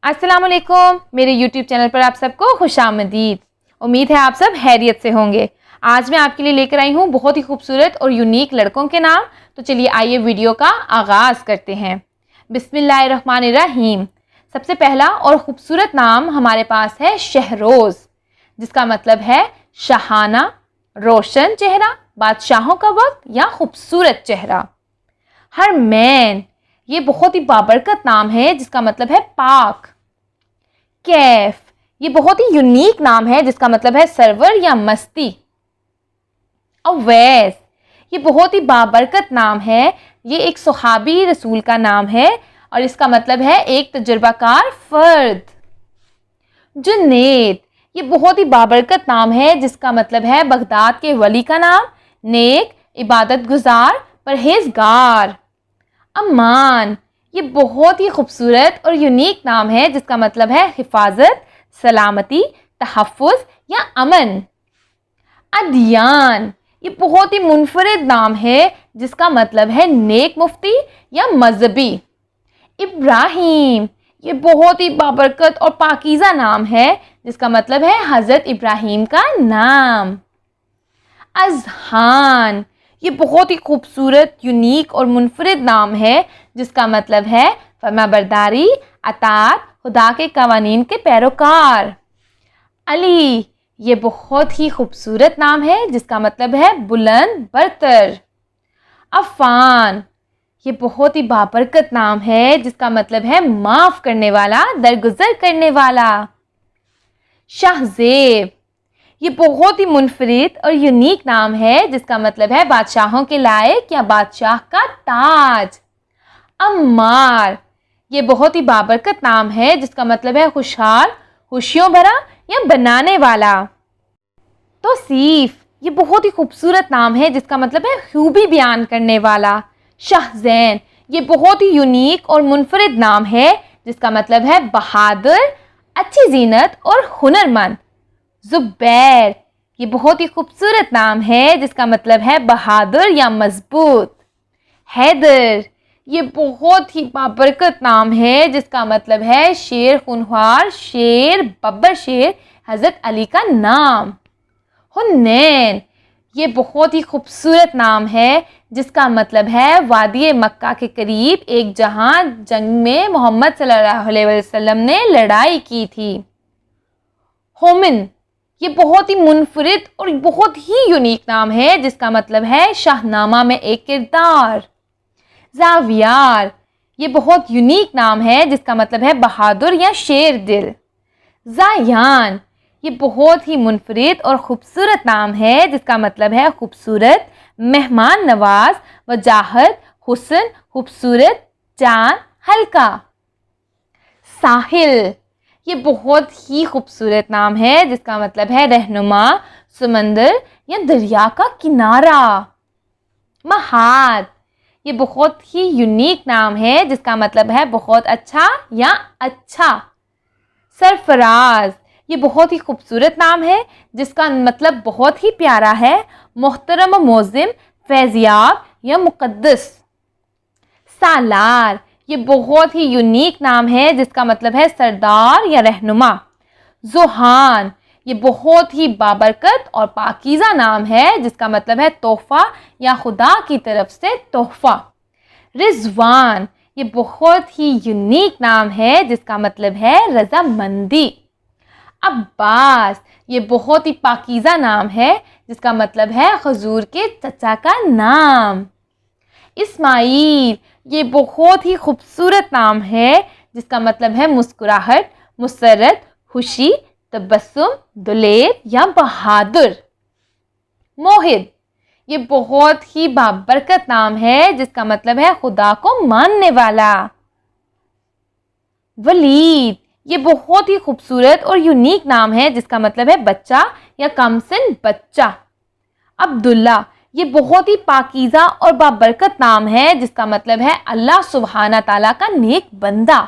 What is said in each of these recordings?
अस्सलाम वालेकुम। मेरे YouTube चैनल पर आप सबको खुशामदीद। उम्मीद है आप सब खैरियत से होंगे। आज मैं आपके लिए लेकर आई हूँ बहुत ही खूबसूरत और यूनिक लड़कों के नाम। तो चलिए आइए वीडियो का आगाज़ करते हैं। बिस्मिल्लाहिर्रहमानिर्रहीम। सबसे पहला और ख़ूबसूरत नाम हमारे पास है शहरोज़, जिसका मतलब है शाहाना, रोशन चेहरा, बादशाहों का वक्त या खूबसूरत चेहरा। हरमैन, ये बहुत ही बाबरकत नाम है जिसका मतलब है पाक। कैफ, ये बहुत ही यूनिक नाम है जिसका मतलब है सरवर या मस्ती। अवैस, ये बहुत ही बाबरकत नाम है। ये एक सहाबी रसूल का नाम है और इसका मतलब है एक तजुर्बाकार फर्द। जुनैद, ये बहुत ही बाबरकत नाम है जिसका मतलब है बगदाद के वली का नाम, नेक, इबादत गुजार, परहेजगार। अमान, ये बहुत ही खूबसूरत और यूनिक नाम है जिसका मतलब है हिफाजत, सलामती, तहफ़्फ़ुज़ या अमन। अदियान, ये बहुत ही मुनफरिद नाम है जिसका मतलब है नेक मुफ्ती या मजहबी। इब्राहीम, ये बहुत ही बाबरकत और पाकीज़ा नाम है जिसका मतलब है हज़रत इब्राहीम का नाम। अज़हान, ये बहुत ही खूबसूरत, यूनिक और मुनफरिद नाम है जिसका मतलब है फरमाबरदारी, अतात, खुदा के कवानीन के पैरोकार। अली, ये बहुत ही खूबसूरत नाम है जिसका मतलब है बुलंद बरतर। अफ़ान, ये बहुत ही बाबरकत नाम है जिसका मतलब है माफ़ करने वाला, दरगुजर करने वाला। शाहज़ेब, ये बहुत ही मुनफरिद और यूनिक नाम है जिसका मतलब है बादशाहों के लायक या बादशाह का ताज। अम्मार, ये बहुत ही बाबरकत नाम है जिसका मतलब है खुशहाल, खुशियों भरा या बनाने वाला। तौसीफ, ये बहुत ही खूबसूरत नाम है जिसका मतलब है खूबी बयान करने वाला। शाहज़ैन, ये बहुत ही यूनिक और मुनफरिद नाम है जिसका मतलब है बहादुर, अच्छी जीनत और हुनरमंद। ज़ुबैर, ये बहुत ही खूबसूरत नाम है जिसका मतलब है बहादुर या मजबूत। हैदर, ये बहुत ही बाबरकत नाम है जिसका मतलब है शेर खुनख्वार, शेर, बब्बर शेर, हज़रत अली का नाम। हुन्नैन, ये बहुत ही खूबसूरत नाम है जिसका मतलब है वादी मक्का के करीब एक जहां जंग में मोहम्मद सल्लल्लाहु अलैहि वसल्लम ने लड़ाई की थी। होमिन, ये बहुत ही मुनफरिद और बहुत ही यूनिक नाम है जिसका मतलब है शाहनामा में एक किरदार। ज़ावियार, ये बहुत यूनिक नाम है जिसका मतलब है बहादुर या शेर दिल। ज़ायान, ये बहुत ही मुनफरिद और ख़ूबसूरत नाम है जिसका मतलब है खूबसूरत, मेहमान नवाज, वजाहत, हुस्न, खूबसूरत, जान, हल्का। साहिल, ये बहुत ही खूबसूरत नाम है जिसका मतलब है रहनुमा, समंदर या दरिया का किनारा। महाद, ये बहुत ही यूनिक नाम है जिसका मतलब है बहुत अच्छा या अच्छा। सरफराज, ये बहुत ही खूबसूरत नाम है जिसका मतलब बहुत ही प्यारा है, मोहतरम, मोज़िम, फैज़याब या मुक़द्दस। सालार, ये बहुत ही यूनिक नाम है जिसका मतलब है सरदार या रहनुमा। ज़ुहान, ये बहुत ही बाबरकत और पाकीज़ा नाम है जिसका मतलब है तोहफ़ा या खुदा की तरफ से तोहफ़ा। रिज़वान, ये बहुत ही यूनिक नाम है जिसका मतलब है रज़ामंदी। अब्बास, ये बहुत ही पाकीज़ा नाम है जिसका मतलब है खजूर के चचा का नाम। इस्माइल, ये बहुत ही खूबसूरत नाम है जिसका मतलब है मुस्कुराहट, मुसरत, खुशी, तबस्सुम, दुलेर या बहादुर। मोहिद, ये बहुत ही बाबरकत नाम है जिसका मतलब है खुदा को मानने वाला। वलीद, ये बहुत ही खूबसूरत और यूनिक नाम है जिसका मतलब है बच्चा या कमसिन बच्चा। अब्दुल्ला, ये बहुत ही पाकीज़ा और बाबरकत नाम है जिसका मतलब है अल्लाह सुब्हाना ताला का नेक बंदा।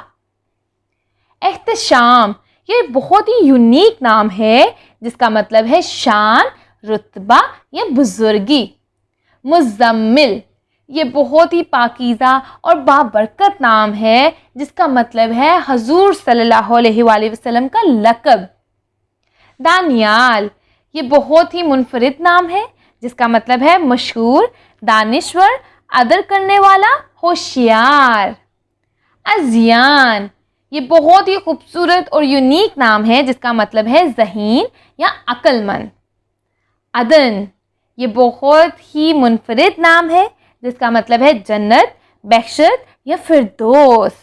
एहतशाम, ये बहुत ही यूनिक नाम है जिसका मतलब है शान, रुतबा या बुजुर्गी। मुज़म्मिल, ये बहुत ही पाकीज़ा और बाबरकत नाम है जिसका मतलब है हजूर सल्लल्लाहु अलैहि वसल्लम का लक़ब। दानियाल, ये बहुत ही मुनफरिद नाम है जिसका मतलब है मशहूर, दानिश्वर, अदर करने वाला, होशियार। अज़ियान, ये बहुत ही खूबसूरत और यूनिक नाम है जिसका मतलब है ज़हीन या अक्लमंद। अदन, ये बहुत ही मुनफरिद नाम है जिसका मतलब है जन्नत, बख्शत या फिरदौस।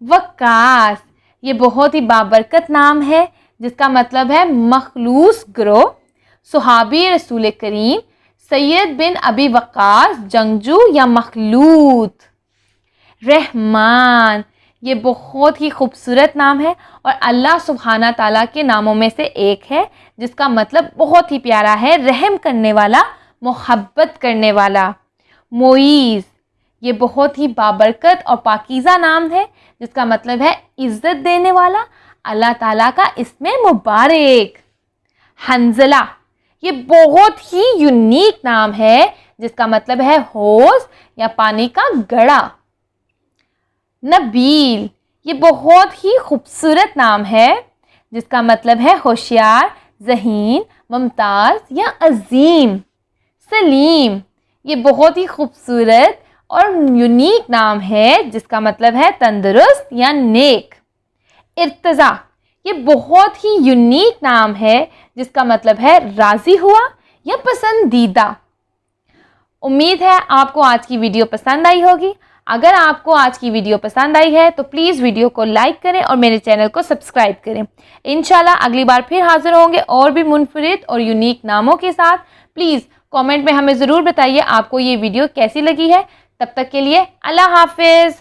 वक्कास, ये बहुत ही बाबरकत नाम है जिसका मतलब है मखलूस ग्रोह, सुहाबी रसूल करीम सैयद बिन अबी वक्कास जंगजू या मखलूत। रहमान, ये बहुत ही खूबसूरत नाम है और अल्लाह सुब्हाना ताला के नामों में से एक है जिसका मतलब बहुत ही प्यारा है, रहम करने वाला, मोहब्बत करने वाला। मोईज़, ये बहुत ही बाबरकत और पाकीज़ा नाम है जिसका मतलब है इज़्ज़त देने वाला, अल्लाह ताला का इसमें मुबारक। हंज़ला, ये बहुत ही यूनिक नाम है जिसका मतलब है हौज़ या पानी का घड़ा। नबील, ये बहुत ही खूबसूरत नाम है जिसका मतलब है होशियार, ज़हीन, मुमताज़ या अजीम। सलीम, ये बहुत ही खूबसूरत और यूनिक नाम है जिसका मतलब है तंदुरुस्त या नेक। इर्तज़ा, ये बहुत ही यूनिक नाम है जिसका मतलब है राज़ी हुआ या पसंदीदा। उम्मीद है आपको आज की वीडियो पसंद आई होगी। अगर आपको आज की वीडियो पसंद आई है तो प्लीज़ वीडियो को लाइक करें और मेरे चैनल को सब्सक्राइब करें। इंशाल्लाह अगली बार फिर हाज़िर होंगे और भी मुनफरिद और यूनिक नामों के साथ। प्लीज़ कमेंट में हमें ज़रूर बताइए आपको ये वीडियो कैसी लगी है। तब तक के लिए अल्लाह हाफिज़।